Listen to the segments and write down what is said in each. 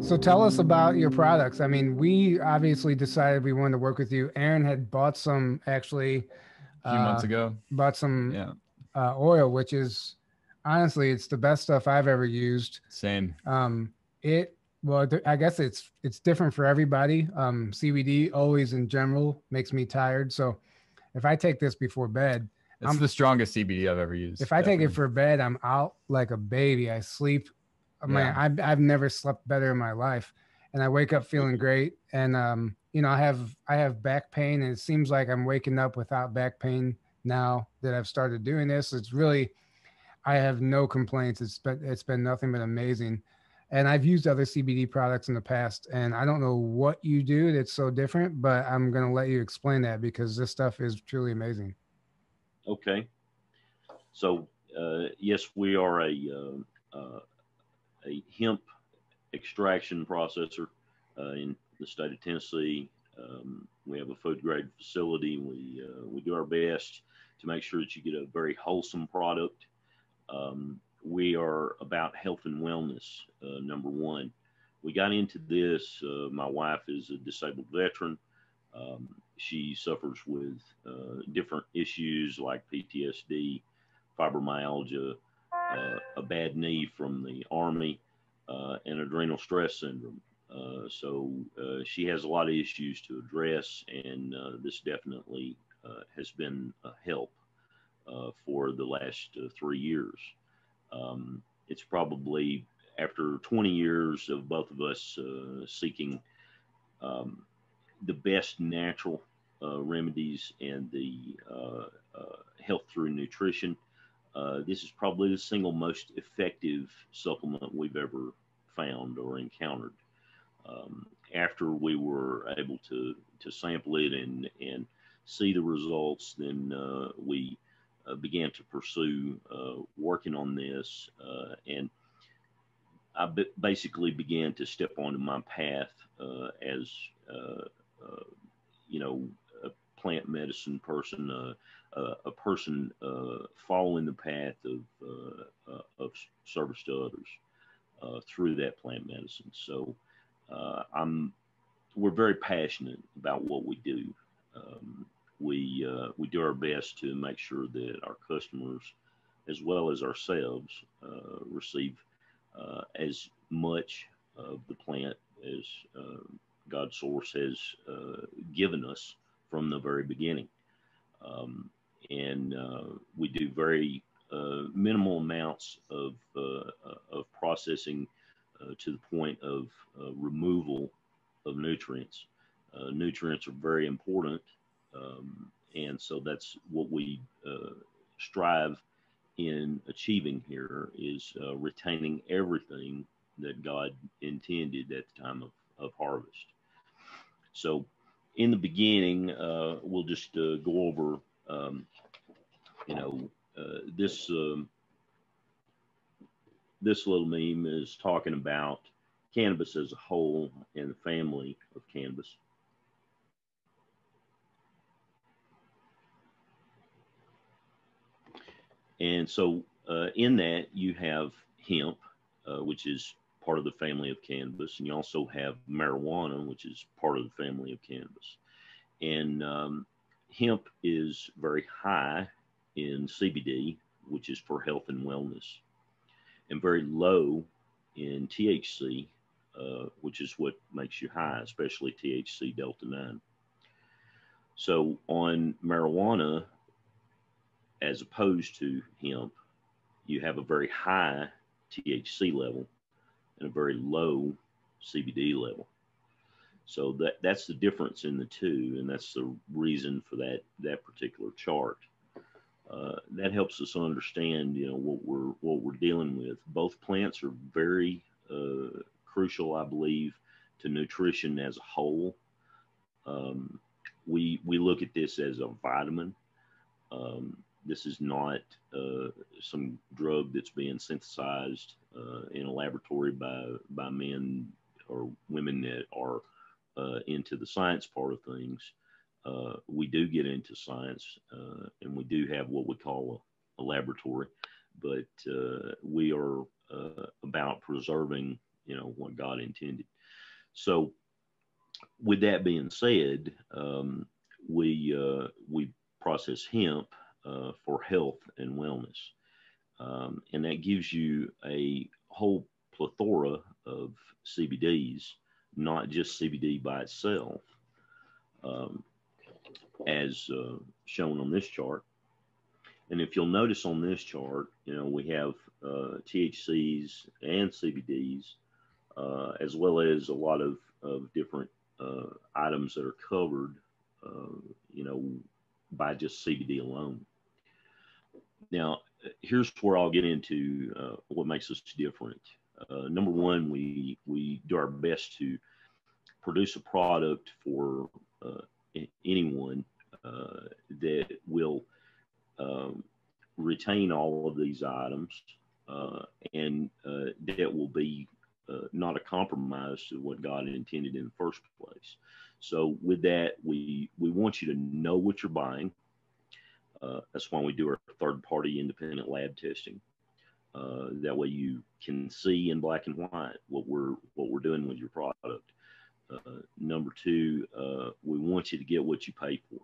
So tell us about your products. I mean, we obviously decided we wanted to work with you. Aaron had bought some actually, A few months uh, ago. bought some Yeah. oil, which is honestly, it's the best stuff I've ever used. Same. It well, I guess it's different for everybody. CBD always in general makes me tired. So if I take this before bed, It's I'm the strongest CBD I've ever used. if I take it Definitely. for bed, I'm out like a baby. I sleep. Man, Yeah. I've never slept better in my life, and I wake up feeling great. And you know, I have back pain, and it seems like I'm waking up without back pain now that I've started doing this. It's really I have no complaints. It's been nothing but amazing. And I've used other CBD products in the past, and I don't know what you do that's so different, but I'm gonna let you explain that because this stuff is truly amazing. Okay. So, yes, we are a hemp extraction processor in the state of Tennessee. We have a food grade facility. We do our best to make sure that you get a very wholesome product. We are about health and wellness, number one. We got into this. My wife is a disabled veteran. She suffers with different issues like PTSD, fibromyalgia, a bad knee from the Army, and adrenal stress syndrome. So she has a lot of issues to address, and this definitely has been a help for the last 3 years. It's probably after 20 years of both of us seeking um, the best natural remedies and the health through nutrition. This is probably the single most effective supplement we've ever found or encountered. After we were able to sample it and see the results, then we began to pursue working on this, and I basically began to step onto my path as uh, uh, you know, a plant medicine person, a person following the path of service to others through that plant medicine. So I'm we're very passionate about what we do. Um, we do our best to make sure that our customers, as well as ourselves, receive as much of the plant as God's source has given us from the very beginning. And we do very minimal amounts of processing to the point of removal of nutrients. Nutrients are very important, and so that's what we strive in achieving here is retaining everything that God intended at the time of harvest. So, in the beginning, we'll just go over, you know, this this little meme is talking about cannabis as a whole and the family of cannabis. And so, in that, you have hemp, which is part of the family of cannabis, and you also have marijuana, which is part of the family of cannabis. And hemp is very high in CBD, which is for health and wellness, and very low in THC, which is what makes you high, especially THC Delta 9. So on marijuana, as opposed to hemp, you have a very high THC level and a very low CBD level. So that's the difference in the two, and that's the reason for that particular chart. That helps us understand, what we're dealing with. Both plants are very crucial, I believe, to nutrition as a whole. We look at this as a vitamin. This is not some drug that's being synthesized in a laboratory by men or women that are into the science part of things. We do get into science, and we do have what we call a laboratory, but we are about preserving, what God intended. So with that being said, we process hemp for health and wellness. And that gives you a whole plethora of CBDs, not just CBD by itself, as shown on this chart. And if you'll notice on this chart, we have THCs and CBDs, as well as a lot of different items that are covered, by just CBD alone. Now, here's where I'll get into what makes us different. Number one, we do our best to produce a product for anyone that will retain all of these items and that will be not a compromise to what God intended in the first place. So with that, we want you to know what you're buying. That's why we do our third-party independent lab testing. That way you can see in black and white what we're doing with your product. Number two, we want you to get what you pay for.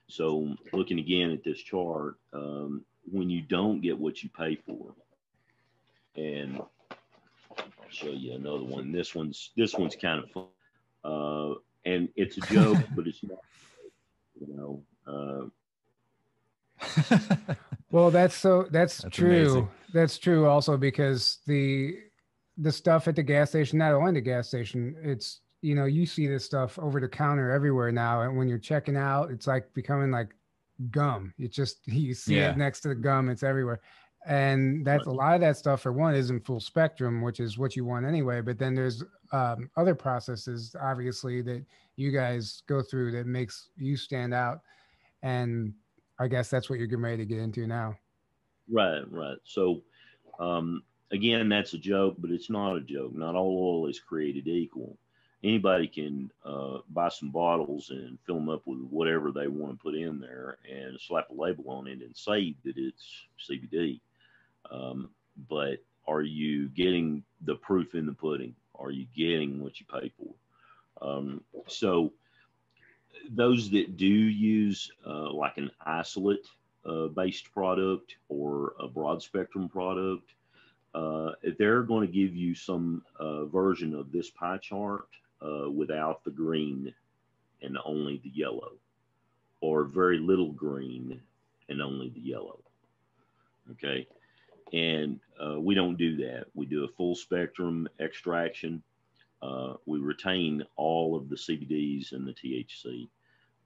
So looking again at this chart, when you don't get what you pay for, and I'll show you another one. This one's kind of fun, and it's a joke, but it's not. Well, that's true. Amazing. That's true also, because the stuff at the gas station, not only the gas station, it's, you see this stuff over the counter everywhere now. And when you're checking out, it's like becoming like gum. You see it next to the gum. It's everywhere. And that's a lot of that stuff, for one, isn't full spectrum, which is what you want anyway. But then there's other processes, obviously, that you guys go through that makes you stand out. And I guess that's what you're getting ready to get into now. Right. So, again, that's a joke, but it's not a joke. Not all oil is created equal. Anybody can buy some bottles and fill them up with whatever they want to put in there and slap a label on it and say that it's CBD. But are you getting the proof in the pudding? Are you getting what you pay for? So those that do use like an isolate based product or a broad spectrum product, they're going to give you some version of this pie chart without the green and only the yellow, or very little green and only the yellow. Okay. And we don't do that. We do a full spectrum extraction. We retain all of the CBDs and the THC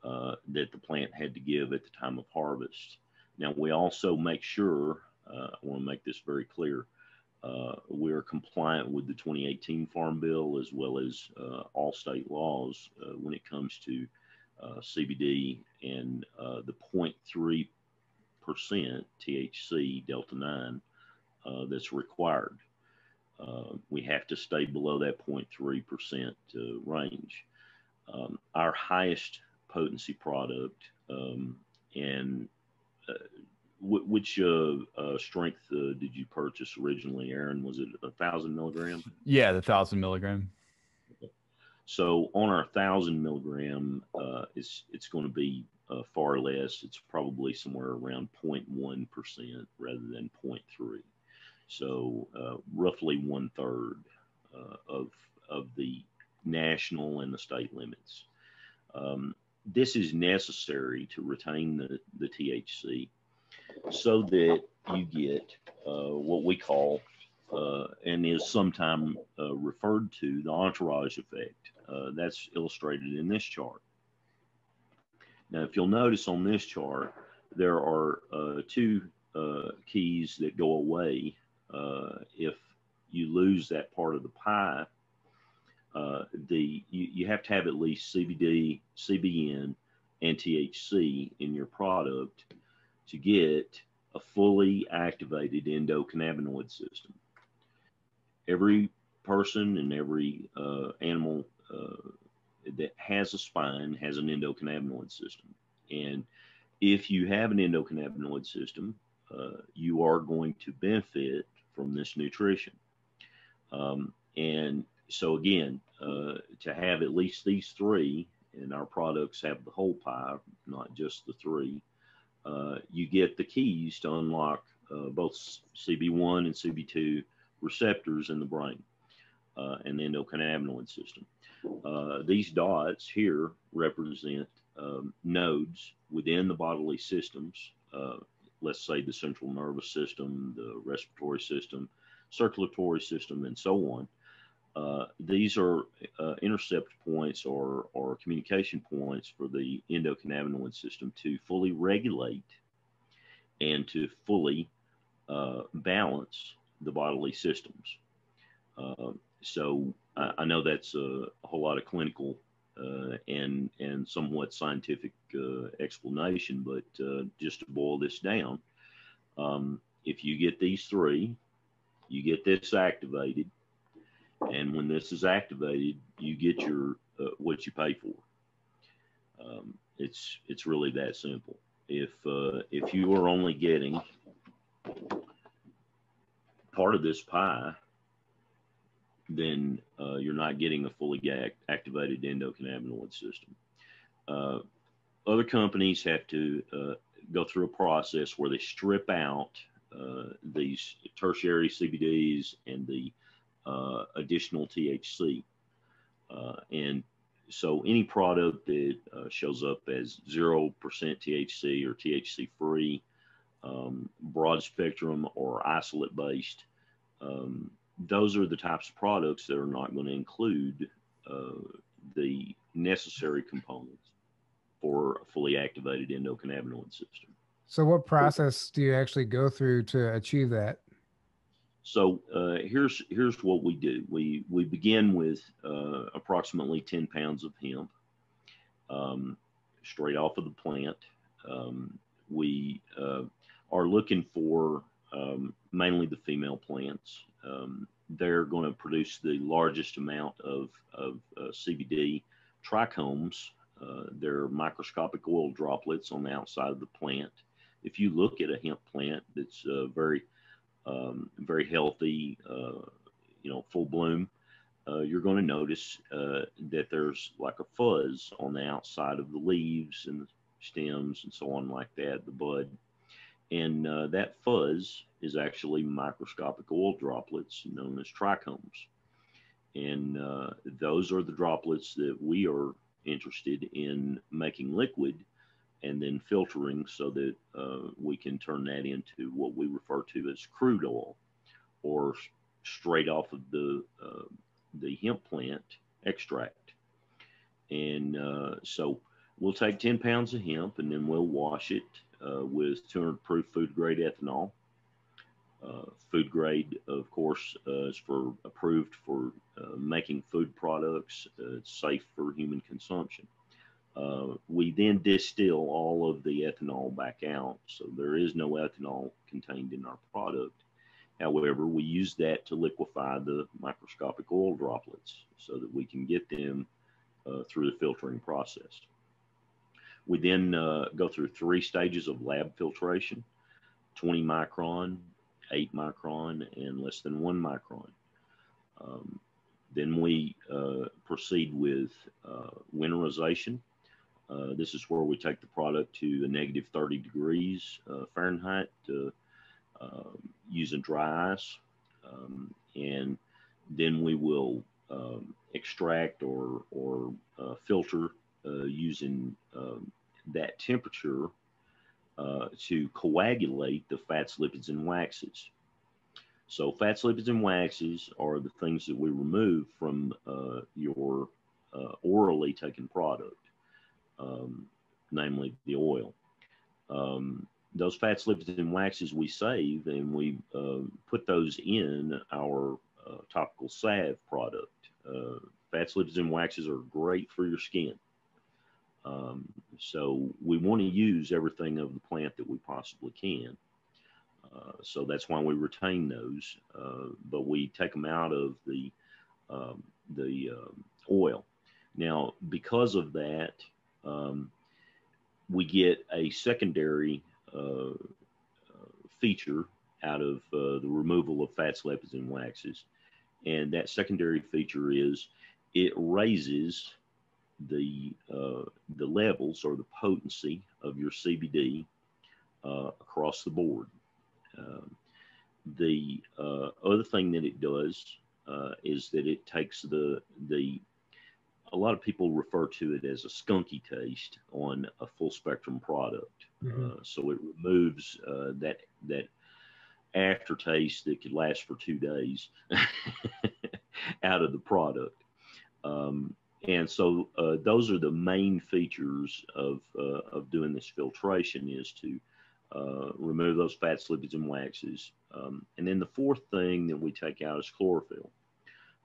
that the plant had to give at the time of harvest. Now, we also make sure, I want to make this very clear, we're compliant with the 2018 Farm Bill, as well as all state laws when it comes to CBD and the 0.3% THC Delta 9 that's required. We have to stay below that 0.3% range. Our highest potency product, and which strength did you purchase originally, Aaron? Was it 1,000 milligram? Yeah, the 1,000 milligram. Okay. So on our 1,000 milligram, it's going to be far less. It's probably somewhere around 0.1% rather than 0.3. So roughly 1/3 of the national and the state limits. This is necessary to retain the THC so that you get what we call, and is sometimes referred to, the entourage effect. That's illustrated in this chart. Now, if you'll notice on this chart, there are two keys that go away if you lose that part of the pie. You have to have at least CBD, CBN, and THC in your product to get a fully activated endocannabinoid system. Every person and every animal that has a spine has an endocannabinoid system. And if you have an endocannabinoid system, you are going to benefit from this nutrition. And so again, to have at least these three, and our products have the whole pie, not just the three, you get the keys to unlock both CB1 and CB2 receptors in the brain and the endocannabinoid system. These dots here represent nodes within the bodily systems, let's say the central nervous system, the respiratory system, circulatory system, and so on. These are intercept points or communication points for the endocannabinoid system to fully regulate and to fully balance the bodily systems. So I know that's a whole lot of clinical and somewhat scientific explanation, but just to boil this down, if you get these three, you get this activated, and when this is activated, you get your what you pay for. It's really that simple. If you are only getting part of this pie, then you're not getting a fully activated endocannabinoid system. Other companies have to go through a process where they strip out these tertiary CBDs and the additional THC. And so any product that shows up as 0% THC or THC free, broad spectrum or isolate based, those are the types of products that are not going to include the necessary components for a fully activated endocannabinoid system. So what process do you actually go through to achieve that? So here's what we do. We begin with approximately 10 pounds of hemp straight off of the plant. We are looking for mainly the female plants. They're going to produce the largest amount of CBD trichomes. They're microscopic oil droplets on the outside of the plant. If you look at a hemp plant that's very healthy, full bloom, you're going to notice that there's like a fuzz on the outside of the leaves and the stems and so on like that, the bud. And that fuzz is actually microscopic oil droplets known as trichomes. And those are the droplets that we are interested in making liquid and then filtering so that we can turn that into what we refer to as crude oil, or straight off of the hemp plant extract. And so we'll take 10 pounds of hemp and then we'll wash it with 200 proof food grade ethanol. Food grade, of course, is approved for making food products. It's safe for human consumption. We then distill all of the ethanol back out, so there is no ethanol contained in our product. However, we use that to liquefy the microscopic oil droplets so that we can get them through the filtering process. We then go through 3 stages of lab filtration: 20 micron, 8 micron, and less than 1 micron. Then we proceed with winterization. This is where we take the product to a negative 30 degrees Fahrenheit using dry ice. And then we will extract or filter using that temperature to coagulate the fats, lipids, and waxes. So fats, lipids, and waxes are the things that we remove from your orally taken product, namely the oil. Those fats, lipids, and waxes we save, and we put those in our topical salve product. Fats, lipids, and waxes are great for your skin. So we want to use everything of the plant that we possibly can. So that's why we retain those, but we take them out of the oil. Now, because of that, we get a secondary feature out of the removal of fats, lipids, and waxes, And that secondary feature is it raises the levels or the potency of your CBD across the board. The other thing that it does is that it takes a lot of people refer to it as a skunky taste on a full spectrum product. So it removes that aftertaste that could last for 2 days out of the product. And so those are the main features of doing this filtration, is to remove those fats, lipids, and waxes. And then the fourth thing that we take out is chlorophyll.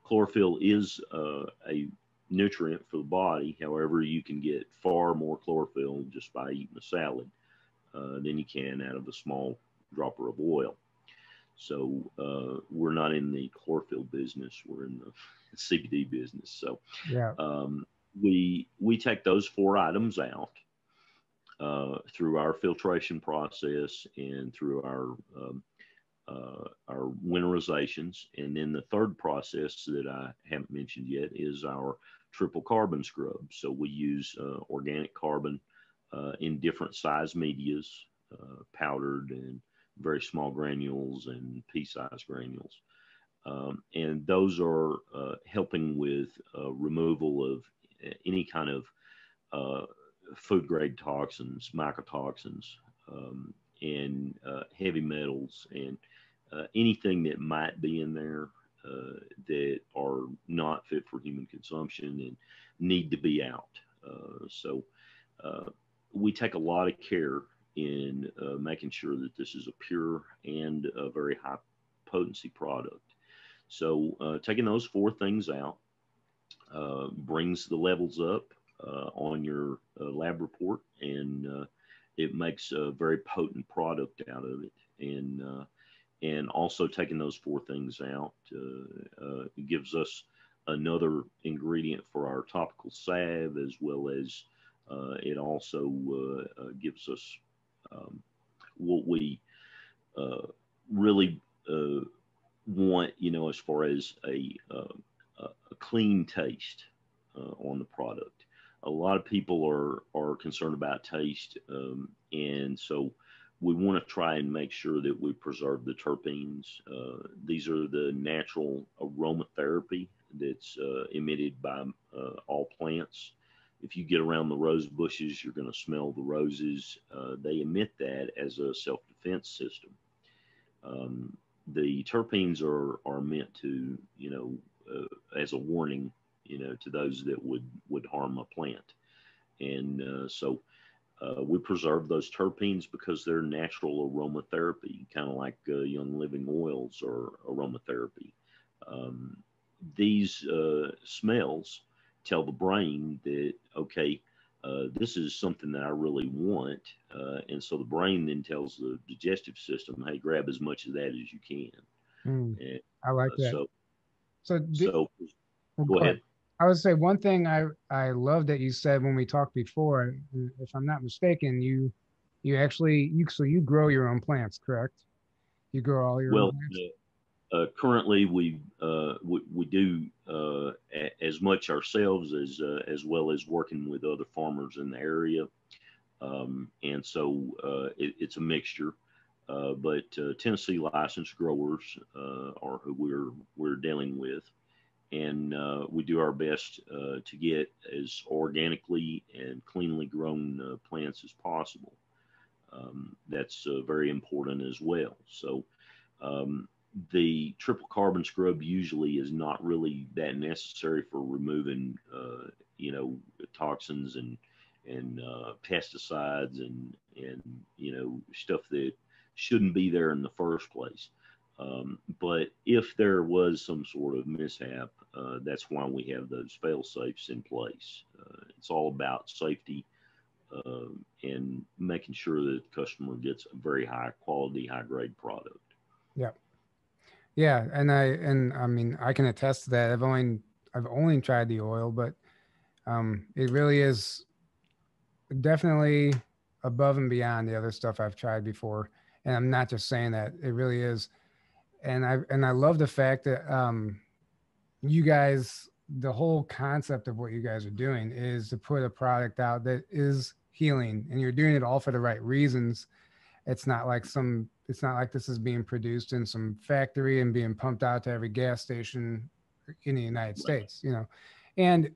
Chlorophyll is a nutrient for the body. However, you can get far more chlorophyll just by eating a salad than you can out of a small dropper of oil. So we're not in the chlorophyll business. We're in the CBD business. So yeah, we take those 4 items out through our filtration process and through our winterizations. And then the third process that I haven't mentioned yet is our triple carbon scrub. So we use organic carbon in different size medias, powdered and very small granules and pea-sized granules. And those are helping with removal of any kind of food grade toxins, mycotoxins, and heavy metals, and anything that might be in there that are not fit for human consumption and need to be out. So we take a lot of care in making sure that this is a pure and a very high potency product. So taking those 4 things out brings the levels up on your lab report, and it makes a very potent product out of it. And also taking those 4 things out gives us another ingredient for our topical salve, as well as it also gives us what we really want, as far as a clean taste on the product. A lot of people are concerned about taste, and so we want to try and make sure that we preserve the terpenes. These are the natural aromatherapy that's emitted by all plants. If you get around the rose bushes, you're going to smell the roses. They emit that as a self-defense system. The terpenes are meant to, as a warning, to those that would harm a plant. And so we preserve those terpenes because they're natural aromatherapy, kind of like young living oils or aromatherapy. These smells tell the brain that, okay, this is something that I really want. And so the brain then tells the digestive system, hey, grab as much of that as you can. And, I like that. So go ahead. I would say one thing I love that you said when we talked before, if I'm not mistaken, you grow your own plants, correct? You grow all your own plants? Currently we do as much ourselves as well as working with other farmers in the area, and so it's a mixture. But Tennessee licensed growers are who we're dealing with, and we do our best to get as organically and cleanly grown plants as possible. That's very important as well. So the triple carbon scrub usually is not really that necessary for removing, toxins and pesticides and stuff that shouldn't be there in the first place. But if there was some sort of mishap, that's why we have those fail safes in place. It's all about safety and making sure that the customer gets a very high quality, high grade product. Yeah. Yeah. And I mean, I can attest to that. I've only tried the oil, but it really is definitely above and beyond the other stuff I've tried before. And I'm not just saying that, it really is. And I love the fact that you guys, the whole concept of what you guys are doing is to put a product out that is healing, and you're doing it all for the right reasons. It's not like this is being produced in some factory and being pumped out to every gas station in the United Right. States, And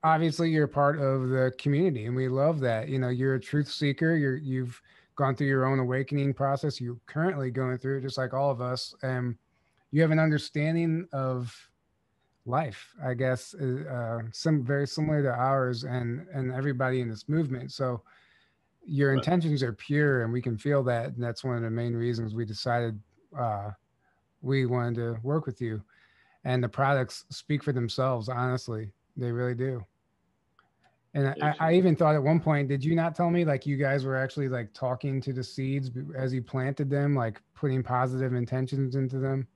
obviously you're part of the community, and we love that. You're a truth seeker. You've gone through your own awakening process. You're currently going through it just like all of us. And you have an understanding of life, I guess, some very similar to ours and everybody in this movement. So your Right. intentions are pure, and we can feel that. And that's one of the main reasons we decided uh, we wanted to work with you. And the products speak for themselves, honestly. They really do. And I Excellent. even thought at one point, did you not tell me like you guys were actually like talking to the seeds as you planted them, like putting positive intentions into them?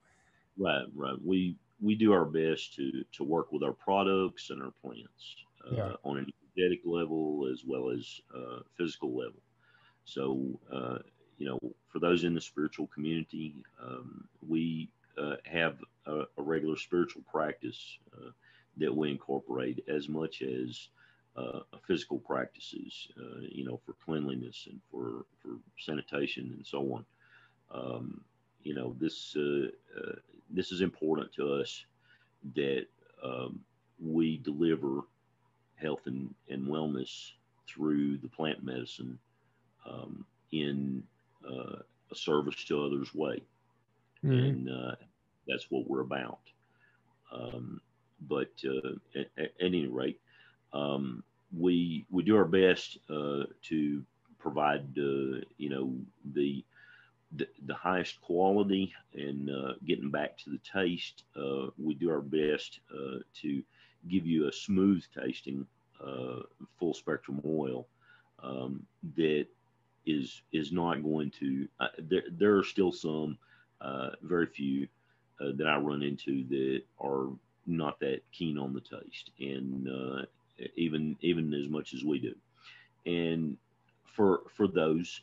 Right. Right. We do our best to work with our products and our plants Yeah. on an energetic level as well as physical level. So, for those in the spiritual community, we have a regular spiritual practice that we incorporate as much as physical practices, for cleanliness and for sanitation and so on. Um, this is important to us that we deliver health and wellness through the plant medicine in a service to others way. Mm-hmm. And that's what we're about. But at any rate, we do our best to provide the the highest quality and getting back to the taste. We do our best to give you a smooth tasting full spectrum oil that is not going to. There are still some, very few, that I run into that are not that keen on the taste, and even as much as we do. And for those,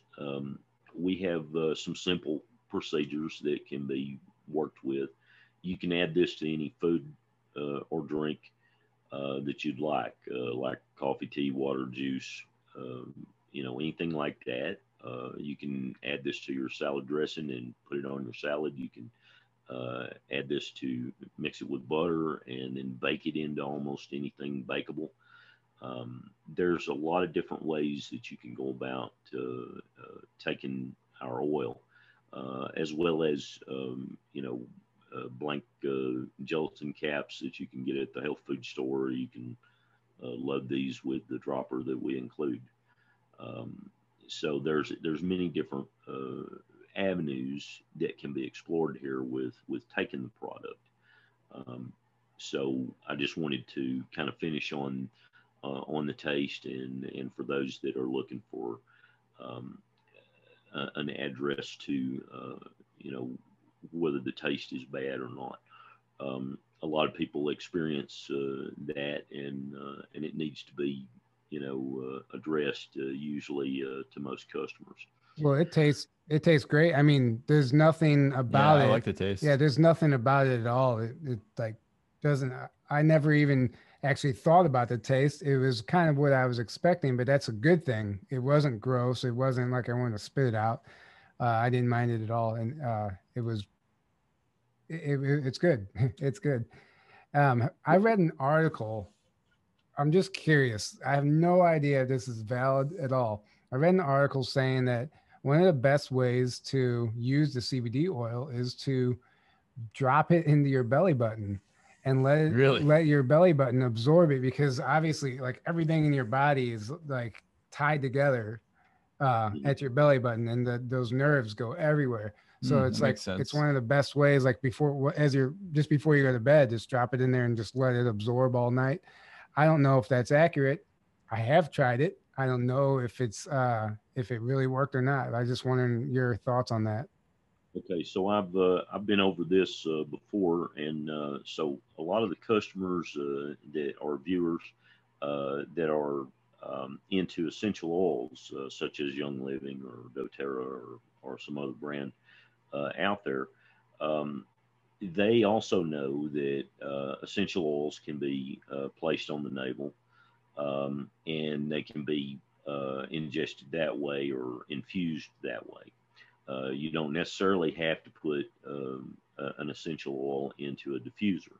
we have some simple procedures that can be worked with. You can add this to any food or drink that you'd like coffee, tea, water, juice, anything like that. You can add this to your salad dressing and put it on your salad. You can add this to mix it with butter and then bake it into almost anything bakeable. There's a lot of different ways that you can go about taking our oil, as well as blank gelatin caps that you can get at the health food store. You can load these with the dropper that we include. So there's many different avenues that can be explored here with taking the product. So I just wanted to kind of finish on the taste, and for those that are looking for um, an address to whether the taste is bad or not. A lot of people experience that, and it needs to be addressed usually to most customers. Well, it tastes great. I mean, there's nothing Yeah, about I it. like the taste. Yeah, there's nothing about it at all. It like doesn't. I never even actually thought about the taste. It was kind of what I was expecting, but that's a good thing. It wasn't gross. It wasn't like I wanted to spit it out. I didn't mind it at all, and it was. It's good. It's good. I read an article. I'm just curious. I have no idea if this is valid at all. I read an article saying that one of the best ways to use the CBD oil is to drop it into your belly button and Really? let your belly button absorb it, because obviously like everything in your body is like tied together Mhm. at your belly button, and those nerves go everywhere. So That it's like makes it's sense. one of the best ways, like before, as you're just before you go to bed, just drop it in there and just let it absorb all night. I don't know if that's accurate. I have tried it. I don't know if it really worked or not. I just wondering your thoughts on that. Okay, so I've been over this before, and so a lot of the customers that are viewers that are into essential oils, such as Young Living or DoTerra or some other brand out there, um, they also know that essential oils can be placed on the navel, and they can be ingested that way or infused that way. You don't necessarily have to put an essential oil into a diffuser.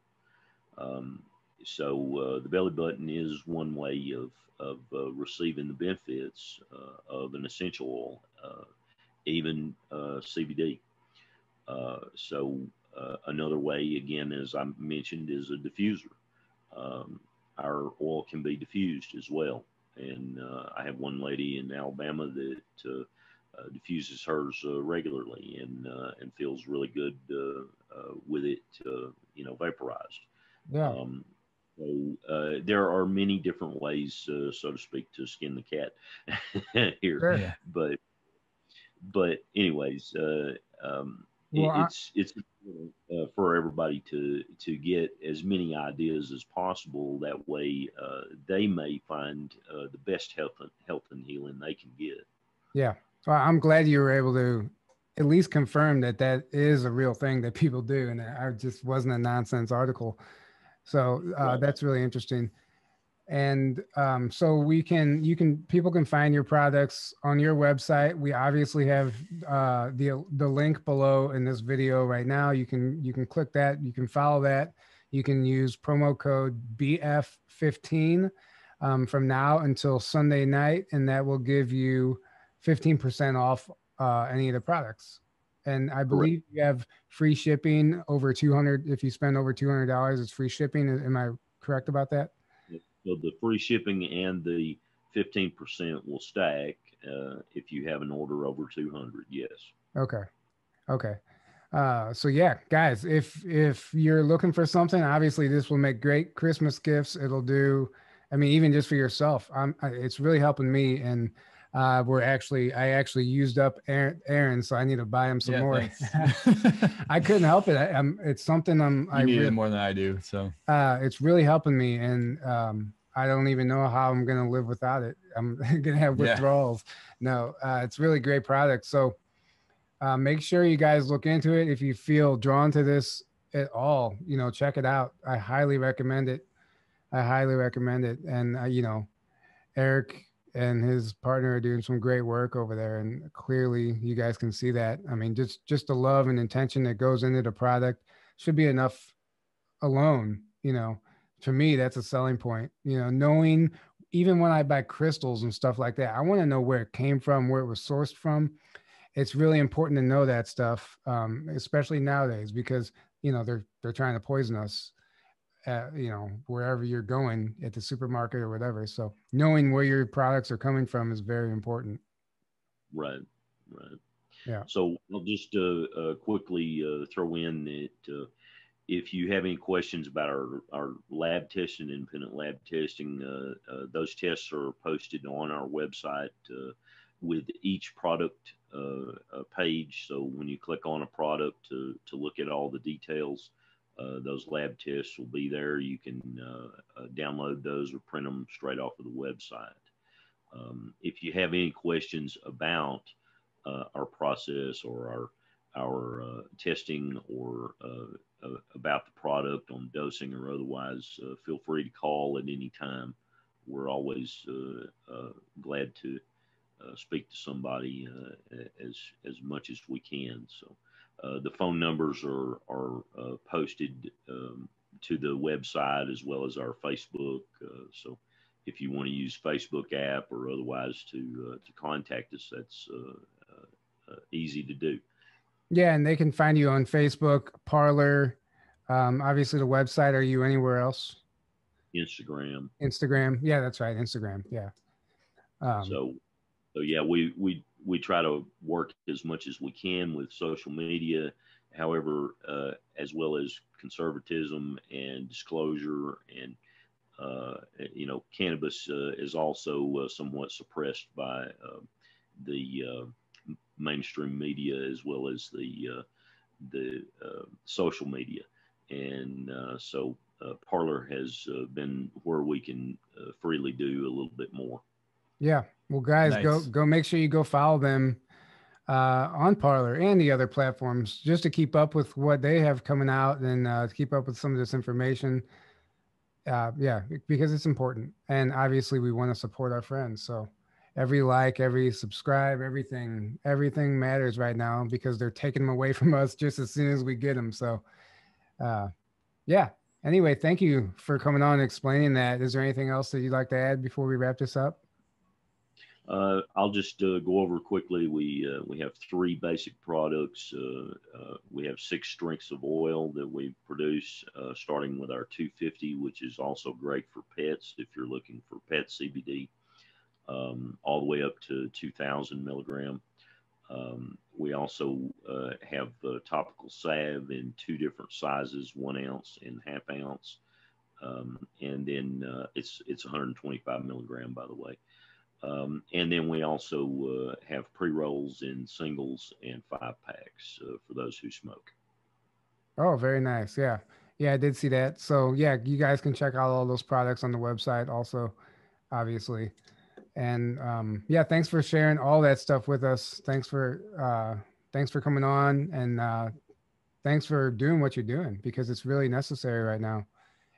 So the belly button is one way of receiving the benefits of an essential oil, even CBD. Another way, again, as I mentioned, is a diffuser. Our oil can be diffused as well. And I have one lady in Alabama that diffuses hers regularly and feels really good with it, vaporized. Yeah. There are many different ways, so to speak, to skin the cat here. Sure. Yeah. But anyways, it's for everybody to get as many ideas as possible. That way, they may find the best health and healing they can get. Yeah. Well, I'm glad you were able to at least confirm that that is a real thing that people do, and I just wasn't a nonsense article. So Right. that's really interesting. And so people can find your products on your website. We obviously have the link below in this video right now. You can click that. You can follow that. You can use promo code BF15 from now until Sunday night, and that will give you 15% off any of the products. And I believe you have free shipping over 200. If you spend over $200, it's free shipping. Am I correct about that? So the free shipping and the 15% will stack if you have an order over 200. Yes. Okay. So yeah, guys, if you're looking for something, obviously this will make great Christmas gifts. It'll do, I mean, even just for yourself. It's really helping me, and I actually used up Aaron, so I need to buy him some more. I couldn't help it. It's something You need it more than I do, so it's really helping me, and I don't even know how I'm gonna live without it. I'm gonna have withdrawals. No, it's really great product. So make sure you guys look into it. If you feel drawn to this at all, check it out. I highly recommend it. And Eric and his partner are doing some great work over there, and clearly you guys can see that. I mean, just the love and intention that goes into the product should be enough alone. For me, that's a selling point. Knowing, even when I buy crystals and stuff like that, I want to know where it came from, where it was sourced from. It's really important to know that stuff, especially nowadays, because they're trying to poison us. Wherever you're going, at the supermarket or whatever. So knowing where your products are coming from is very important. Right. Yeah. So I'll just quickly throw in that if you have any questions about our lab testing, independent lab testing, those tests are posted on our website with each product page. So when you click on a product to look at all the details, those lab tests will be there. You can download those or print them straight off of the website. If you have any questions about our process or our testing or about the product on dosing or otherwise, feel free to call at any time. We're always glad to speak to somebody as much as we can. So the phone numbers are posted to the website as well as our Facebook. So if you want to use Facebook app or otherwise to contact us, that's easy to do. Yeah, and they can find you on Facebook, Parler, obviously the website. Are you anywhere else? Instagram. Yeah, that's right. Instagram. Yeah. So yeah, we try to work as much as we can with social media. However, as well as conservatism and disclosure, and cannabis is also somewhat suppressed by the mainstream media as well as the social media, and so Parler has been where we can freely do a little bit more. Yeah. Well, guys, Nice. go make sure you go follow them. on Parler and the other platforms, just to keep up with what they have coming out and to keep up with some of this information. Yeah, because it's important. And obviously we want to support our friends. So every like, every subscribe, everything matters right now because they're taking them away from us just as soon as we get them. So, uh, yeah. Anyway, thank you for coming on and explaining that. Is there anything else that you'd like to add before we wrap this up? I'll just go over quickly. We have 3 basic products. We have 6 strengths of oil that we produce, starting with our 250, which is also great for pets if you're looking for pet CBD, all the way up to 2,000 milligram. We also have topical salve in 2 different sizes, 1 ounce and half ounce, and then it's 125 milligram, by the way. And then we also have pre-rolls in singles and 5-packs for those who smoke. Oh, very nice. Yeah. Yeah, I did see that. So yeah, you guys can check out all those products on the website also, obviously. And yeah, thanks for sharing all that stuff with us. Thanks for coming on, and thanks for doing what you're doing because it's really necessary right now.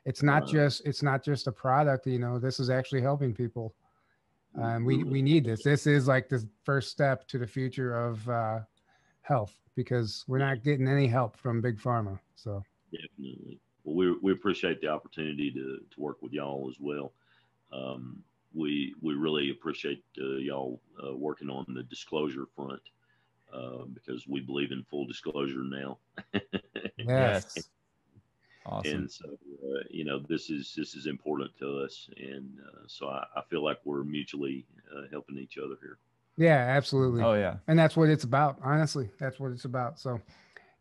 It's not just a product, you know, this is actually helping people. We need this. This is like the first step to the future of health because we're not getting any help from Big Pharma. So definitely. Well, we appreciate the opportunity to work with y'all as well. We really appreciate y'all working on the disclosure front because we believe in full disclosure now. Yes. Awesome. And so, you know, this is important to us. And so I feel like we're mutually helping each other here. Yeah, absolutely. Oh, yeah. And that's what it's about. Honestly, that's what it's about. So,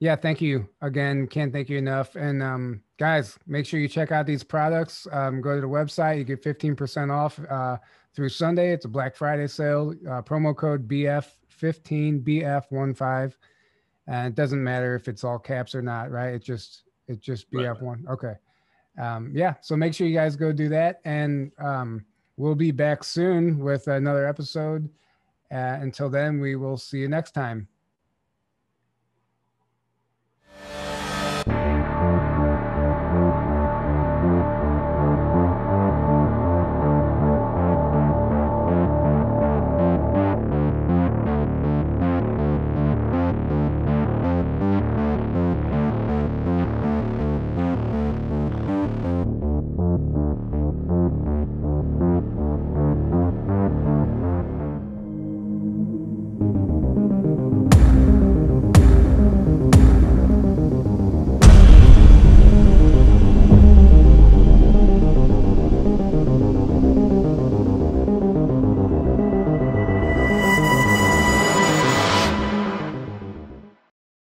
yeah, thank you again. Can't thank you enough. And guys, make sure you check out these products. Go to the website. You get 15% off through Sunday. It's a Black Friday sale. Promo code BF15, BF15. And it doesn't matter if it's all caps or not, right? It's just BF1. Right. Okay. Yeah. So make sure you guys go do that. And we'll be back soon with another episode. Until then, we will see you next time.